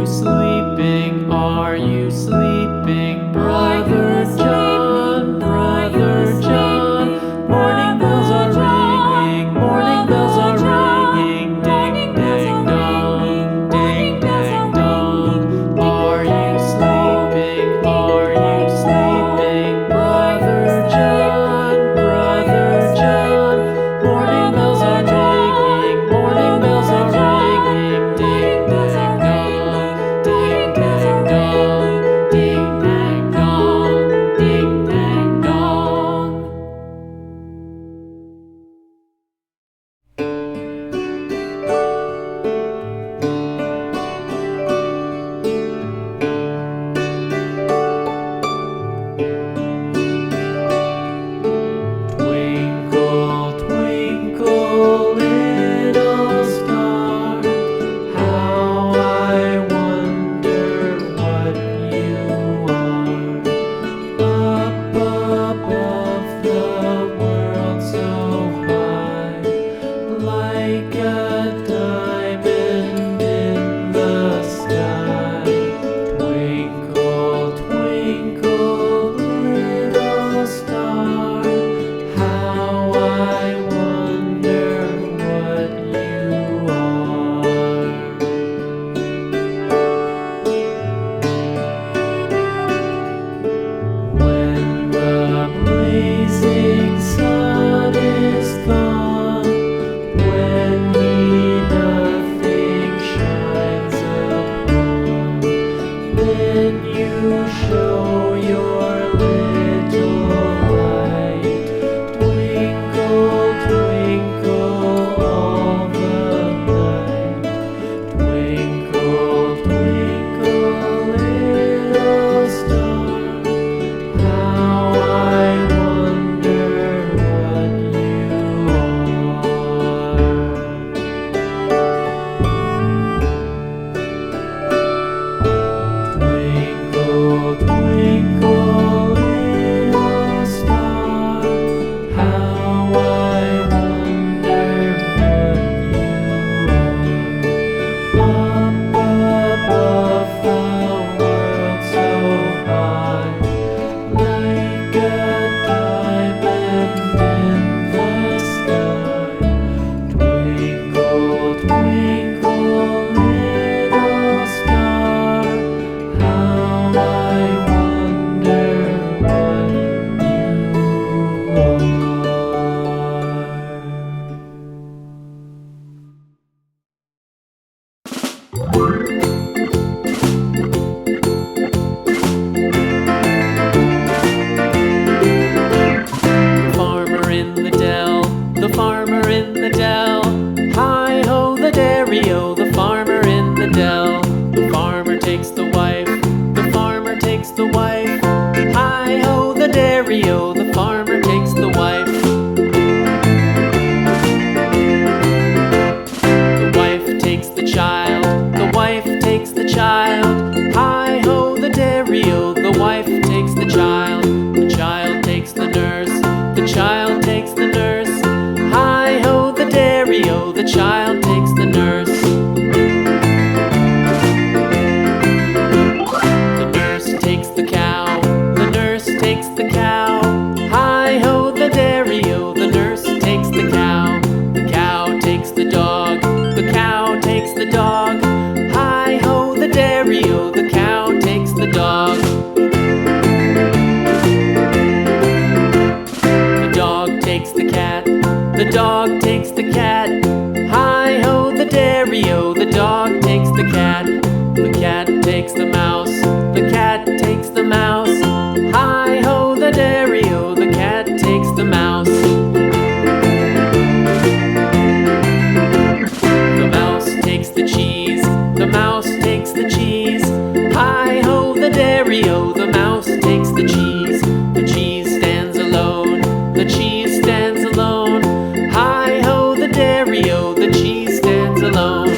sleeping? Are you sleeping? Brother John, Brother John. Morning bells are ringing, morning bells are ringing. Ding, ding, dong, ding, ding, dong. Are you sleeping? Are you sleeping? Brother John, Brother John. Morning bells are ringing, morning bells are ringing. Ding, ding, dong, ding, ding, dong. Ding, ding, dong, ding, ding, dong. Twinkle, twinkle, little star, how I wonder what you are. Up above the world so high, like a diamond in the sky. Twinkle, twinkle, little star, how I wonder what you are. When the blazing sun is gone, when he nothing shines upon, then you show your little light. Twinkle, twinkle all the night. Twinkle, twinkle, little star, how I wonder what you are. Twinkle, twinkle, little star, how I wonder what you are. Up above the world so high, like a diamond in the sky. Twinkle, twinkle, little star, how I wonder what you are. The farmer in the dell, the farmer in the dell. Hi-ho the dairy-o, the farmer in the dell. The farmer takes the wife, the farmer takes the wife. Hi-ho the dairy-o, the farmer takes the wife. The wife takes the child, the wife takes the child. Hi-ho the dairy-o, the wife takes the child. The child takes the nurse, the child takes the nurse. Hi-ho the dairy-o, the child takes the nurse. The nurse takes the cow, the nurse takes the cow. Hi-ho the dairy-o, the nurse takes the cow. The cow takes the dog, the cow takes the dog. Hi-ho the dairy-o, the cow takes the dog. The dog takes the cat, the dog takes the cat. Hi-ho the dairy-o, the dog takes the cat. The cat takes the mouse, the cat takes the mouse. Hi-ho the dairy-o, the cat takes the mouse. The mouse takes the cheese, the mouse takes the cheese. Hi-ho the dairy-o, the mouse takes the cheese. The cheese stands alone, the cheese stands alone. Hi-ho the dairy-o, the cheese stands alone.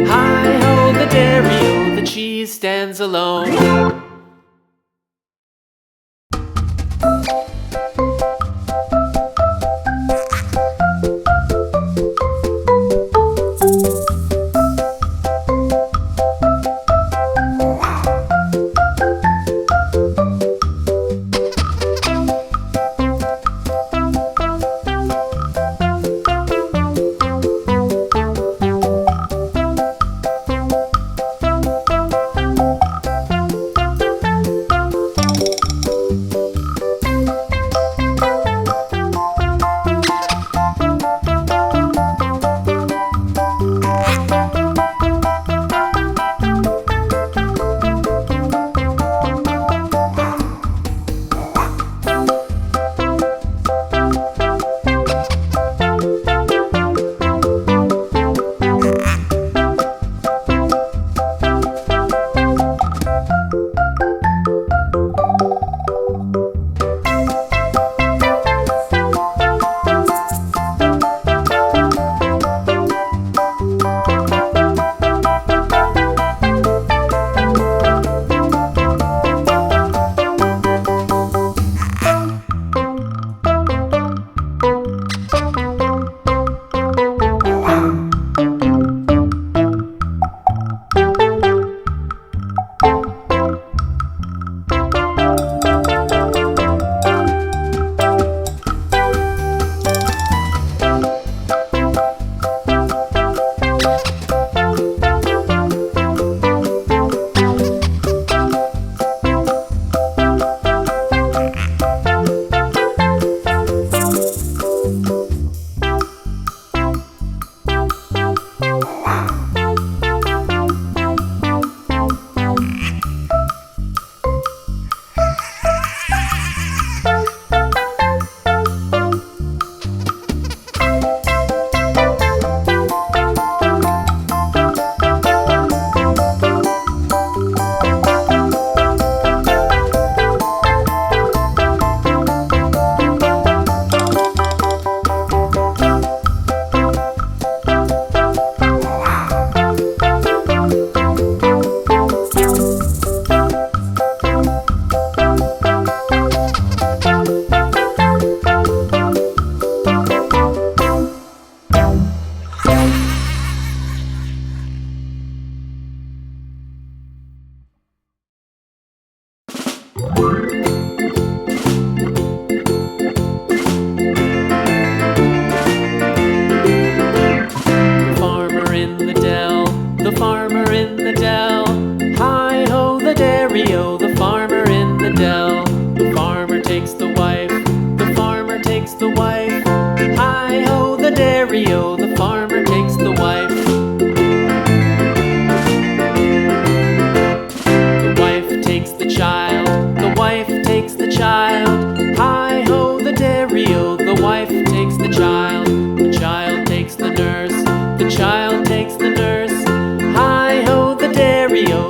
Hi-ho the dairy-o, the cheese stands alone.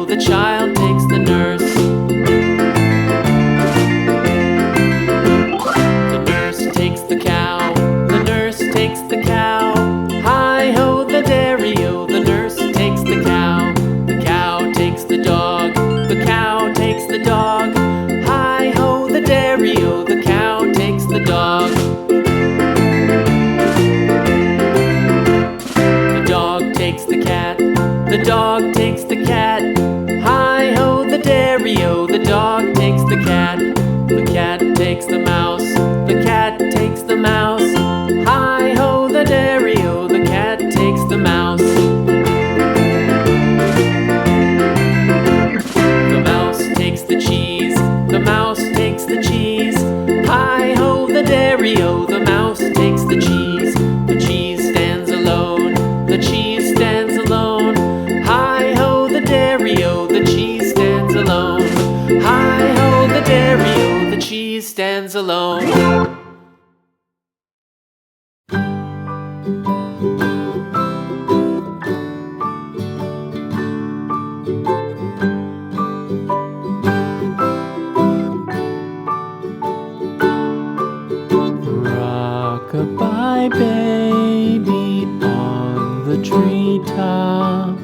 dairy-o, the child takes the nurse. The nurse takes the cow, the nurse takes the cow. Hi-ho, the dairy-o, the nurse takes the cow. The cow takes the dog, the cow takes the dog. Hi-ho, the dairy-o, the cow takes the dog. The dog takes the cat, the dog takes the cat. Hi-ho, the dairy-o, the dog takes the cat. The cat takes the mouse, the cat takes the mouse. Hi-ho, the dairy-o, the cat takes the mouse. The mouse takes the cheese, the mouse takes the cheese. Hi-ho, the dairy-o, the mouse takes the cheese. The cheese stands alone, the cheese stands alone. Hi-ho, the dairy-o, the cheese stands alone. Hi-ho, the dairy-o, the cheese stands alone. Rock-a-bye baby on the treetop.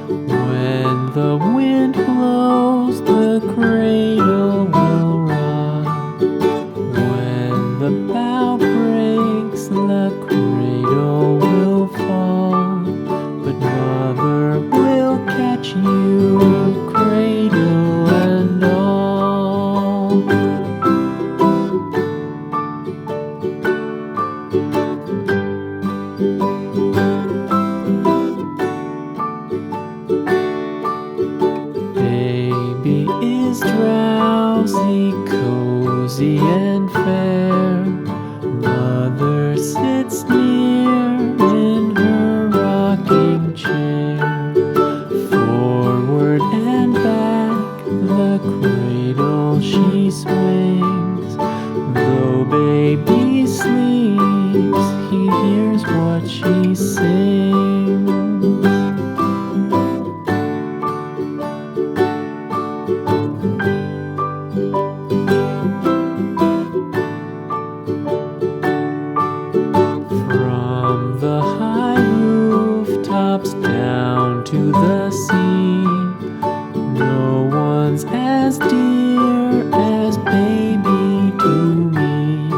When the wind blows, the cradle will rock. When the bough breaks, the cradle will fall. But mother will catch you, cradle and all. Baby is drowsy, cozy and fair. Mother sits near in her rocking chair. Forward and back, the cradle she swings. Though baby sleeps, he hears what she sings. From the high rooftops down to the sea, no one's as dear as baby to me.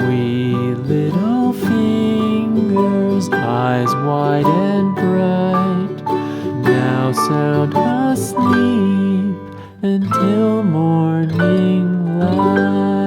Wee little fingers, eyes wide and bright, now sound asleep until morning light.